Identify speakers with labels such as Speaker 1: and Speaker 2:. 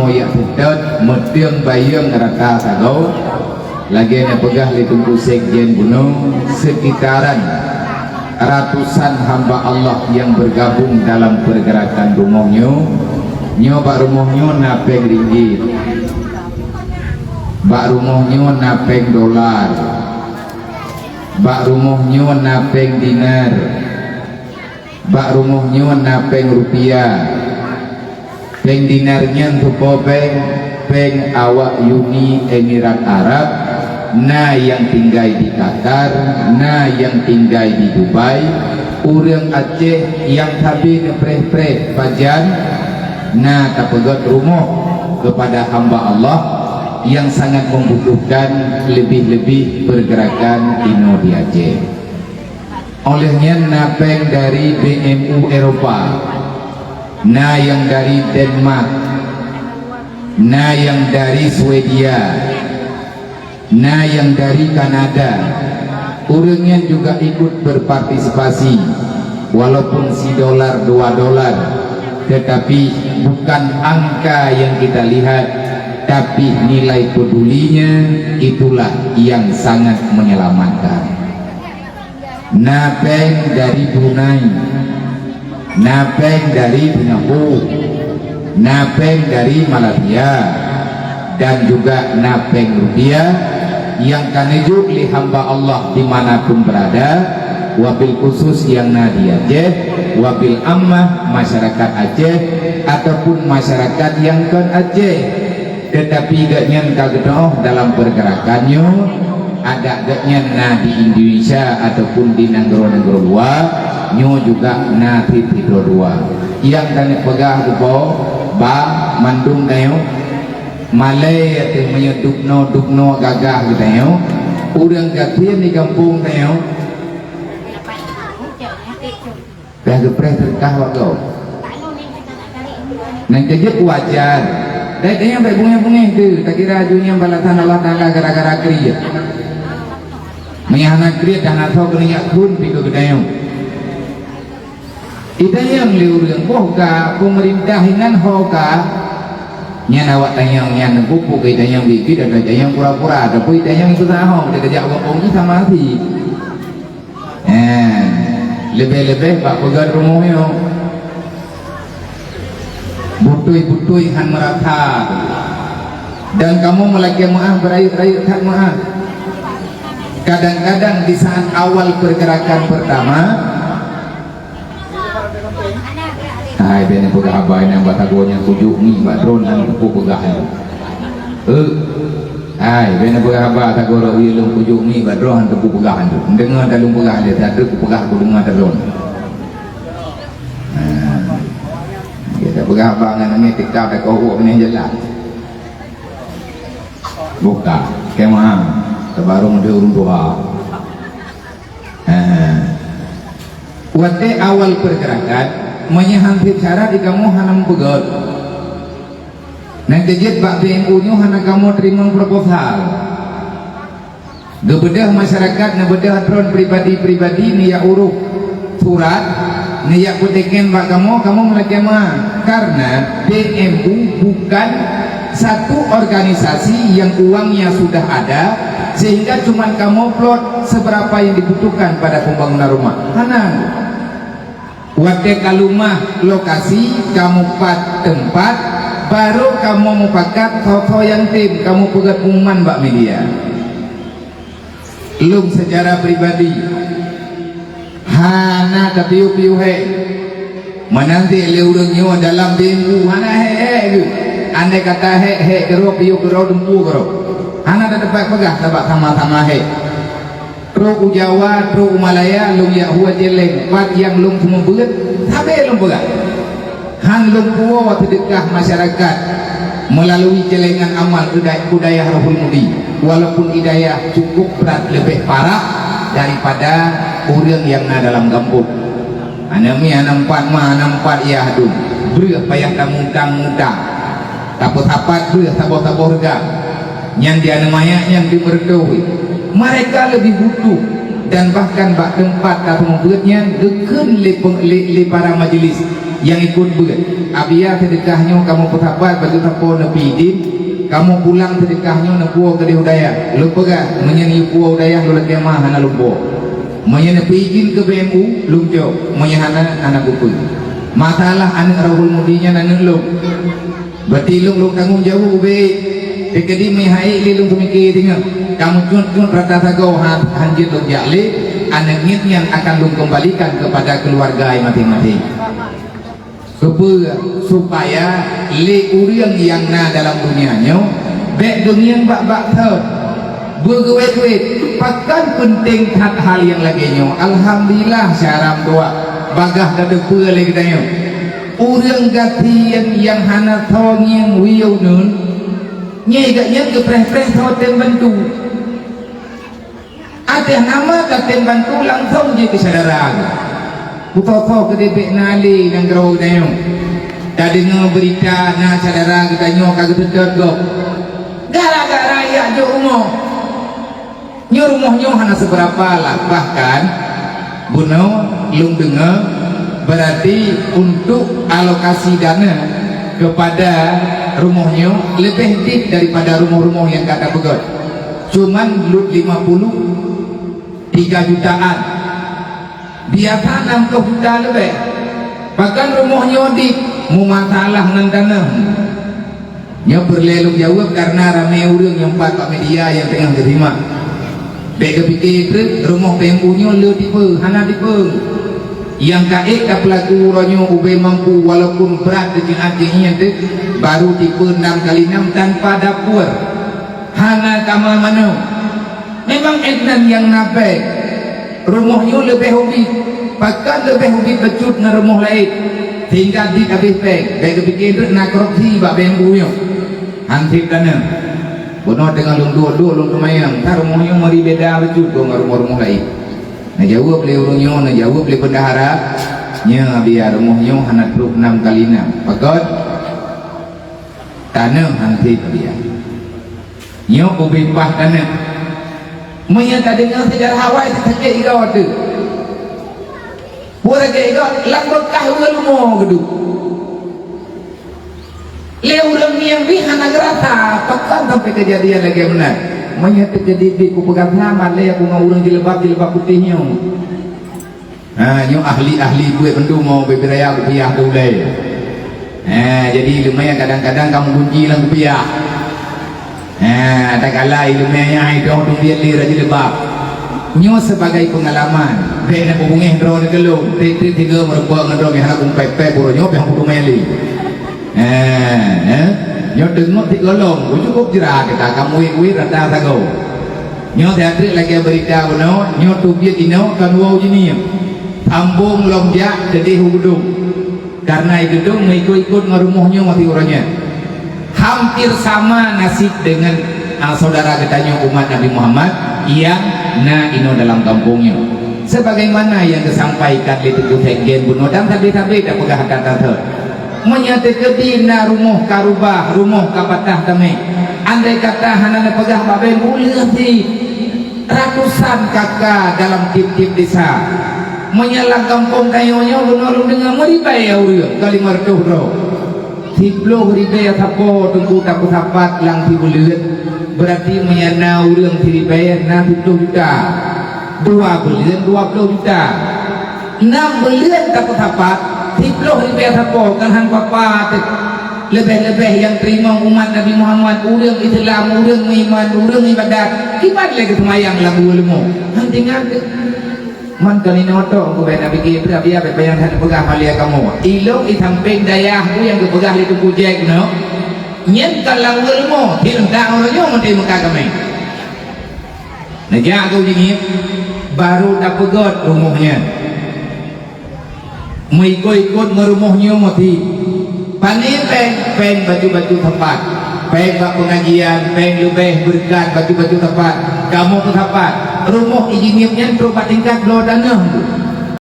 Speaker 1: moyak putet metiang bayang rata sagau lagi na pegah li tunggu sekjen gunung sekitaran ratusan hamba Allah yang bergabung dalam pergerakan rumahnya bak rumahnya napeng ringgit, bak rumahnya napeng dolar, bak rumahnya napeng dinar, bak rumahnya napeng rupiah. Peng dinarnya untuk peng awak Uni Emirat Arab, na yang tinggal di Qatar, na yang tinggal di Dubai, orang Aceh yang tabi nepreh-preh pajan, na tapegat rumah kepada hamba Allah yang sangat membutuhkan lebih-lebih pergerakan Dino di Aceh. Olehnya napeng dari BMU Eropa, na yang dari Denmark, na yang dari Swedia, na yang dari Kanada. Orangnya juga ikut berpartisipasi walaupun si dolar 2 dolar, tetapi bukan angka yang kita lihat, tapi nilai pedulinya itulah yang sangat menyelamatkan. Napeng dari Brunei, napeng dari Singapura, napeng dari Malaysia, dan juga napeng rupiah yang kanejuk li hamba Allah dimanapun berada, wabil khusus yang di Aceh, wabil ammah masyarakat Aceh ataupun masyarakat yang kan Aceh. Tetapi gaknya kagetoh dalam pergerakannya ada gaknya di Indonesia ataupun di negara-negara luar, nyo juga na tido dua yang kami pegah upo ba mandung dayo Malay atau menyedukno gagah gitu dayo urang gatian di kampung dayo dah gepreh terkah wakau nang kejut wajar dah yang baik bunga-bunga itu tak kira ajunya balasan Allah Ta'ala gara-gara kriya menyahanak kriya dan atau keniak pun piku dayo idayang liurang hoka pemerintahan hoka nya awak tanyang nya nengkupu ke idayang bibi dan idayang pura-pura ada pun idayang itu sahong dia kerja awak ini sama hati lebih-lebih pak pegang rumahnya butui-butui han merata dan kamu melaki maaf berayu-rayu tak maaf. Kadang-kadang di saat awal pergerakan pertama hai bene pegah abai yang batagonya kujuk ni badron dan kupu pegah hai bene pegah abai tagoro wilung kujuk ni badron kupu pegah tu dengar dalung pegah dia tak ada kupu pegah ku dengar dalung kita pegah abai ngan ni tikau dak kau ni jelas buka kemah terbaru dia urung doa waktu awal pergerakan menyahampir cara di kamu hanam pegot nanti jet bak BMU nyu hana kamu terima proposal gebedah masyarakat ngebedah tron pribadi-pribadi niya uruk surat niya kuteken bak kamu melakema karena BMU bukan satu organisasi yang uangnya sudah ada sehingga cuman kamu plot seberapa yang dibutuhkan pada pembangunan rumah hanang waktu kalumah lokasi kamu pat tempat baru kamu mufakat foto yang tim kamu pegat pengumuman mbak media lum secara pribadi hana tapiu-piu he menanti leurungnya dalam BMU hana he andai kata he kero piu kero dempu kero hana ada tempat pegah tabak sama-sama he Ro Jawa, ro Malaya, lung ya huwa jeleng, pat yang lung semua berat, tapi lung berat. Han lung puwa sedekah masyarakat melalui celengan amal budaya Rohul Mudi. Walaupun hidayah cukup berat lebih parah daripada orang yang ada dalam kampung. Anami anampat ya aduh, berat payah mutang-mutang. Tapot-tapat berat tabor-tabor harga. Yang dia namanya yang dimerdui. Mereka lebih butuh dan bahkan bak tempat atau membuatnya deken li para majelis yang ikut berat. Abia sedekahnya kamu petapat baju tapo nepi din, kamu pulang sedekahnya nepuo ke udaya. Lupa gak menyenyi puo udaya lu lagi mah hana lupa. Menyenyi izin ke BMU lumjo, menyehana anak buku. Masalah anak Rahul Mudinya anak lu. Berarti lu tanggung jawab ube. Dekedi mihai li lu mikir tinggal. Kamu cun rata sago hanjit lu jali, anak yang akan lu kembalikan kepada keluarga masing-masing. Supaya li uriang yang na dalam dunianya bek dunia bak thot berduit pakan penting hal yang lagi nyo. Alhamdulillah syaram tua bagah kada pele kita nyo uriang gatian yang hana thong yang wiu nun nyai gak yang kepreh-preh thot tem bantu ada nama kat tem bantu langsung je ke saudara Puto-puto kedebek nali nang gerau dayo. Tadi berita na saudara kita nyo kagak tetep go. Gara-gara ya jo umur. Nyo rumah nyo hana seberapa lah, bahkan buno lung dengar berarti untuk alokasi dana kepada rumah nyo lebih dik daripada rumah-rumah yang kata begot. Cuman lut 50 3 jutaan. Dia tanam ke juta lebih. Bahkan rumahnya di mu masalah dengan tanam. Nya berleluk jawab karena ramai orang yang pak media yang tengah terima. Bek kepikir rumah tempunya le tipe, hana tipe. Yang kaik tak pelaku ronyo ube mampu walaupun berat dengan anjingnya tu baru tipe 6 kali 6 tanpa dapur. Hana kamar mana? Memang ednan yang nabe. Rumahnya lebih hobi, bahkan lebih hobi becut dengan rumah lain sehingga di habis pek baik kepikir nak korupsi bak bembunya hansip dana bono dengan lung dua lung kemayang tak rumahnya mari beda becut dengan rumah-rumah lain nak jawab beli urungnya nak jawab beli bendahara nya biar rumahnya hana truk 6 kali 6 pakot tanah hansip dia nya ubi pah tanah Maya tak dengar sejarah Hawaii sakit igau tu. Pura ke igau langkah kahul mo gedu. Leu orang yang bihan nagrata pakan sampai kejadian lagi benar. Maya terjadi di ku pegang nama le aku ngau urang jilbab putihnya. Nyo ahli buat pendu mau beberaya rupiah tu le. Jadi lumayan kadang-kadang kamu kunci lang rupiah. Tak kalah ilmunya itu untuk dia lira jilbab. Nyo sebagai pengalaman. Bena hubungi drone kelung. Tiga merupakan drone yang aku pepe pura nyo yang aku meli. Nyo tengok tiga long. Cukup jerah kita kamu wih rata sago. Nyo teatri lagi berita bono. Nyo tubiat ino kanwau jini. Ambung longjak jadi hudung. Karena itu tu mengikut ngerumuhnya mati orangnya. Hampir sama nasib dengan saudara katanya umat Nabi Muhammad yang ino dalam kampungnya. Sebagaimana yang disampaikan di Teguh Tenggen bunuh dan tadi-tadi tak pegah kata menyatakan dina rumah karubah, rumah kapatah tame. Andai kata hana pegah babe boleh di ratusan kakak dalam tim-tim desa. Menyalang kampung kayunya bunuh dengan meribai auria kali martuh 10 ribu tapo tunggu tapo tapat lang tibulut berarti menyana urang tiribaya 60 juta 2 bulan 20 juta 6 bulan tapo tapat 10 ribu tapo kan hang papa lebih-lebih yang terima umat Nabi Muhammad urang Islam urang iman urang ibadat kibat lagi semayang lagu ilmu hantingan man kanina to ko ba nabigi biya bayang han pegah malia kamu ilong isamping dayah tu yang kepegah itu pujek no nyen kalang ilmu hilda orangnya mesti muka kami najak kau ini baru dak pegot rumahnya ikut merumahnya mati panin peng baju-baju tempat peng bak pengajian peng lebih berkat baju-baju tempat kamu ke tempat rumah izinnya terus tingkat lo dana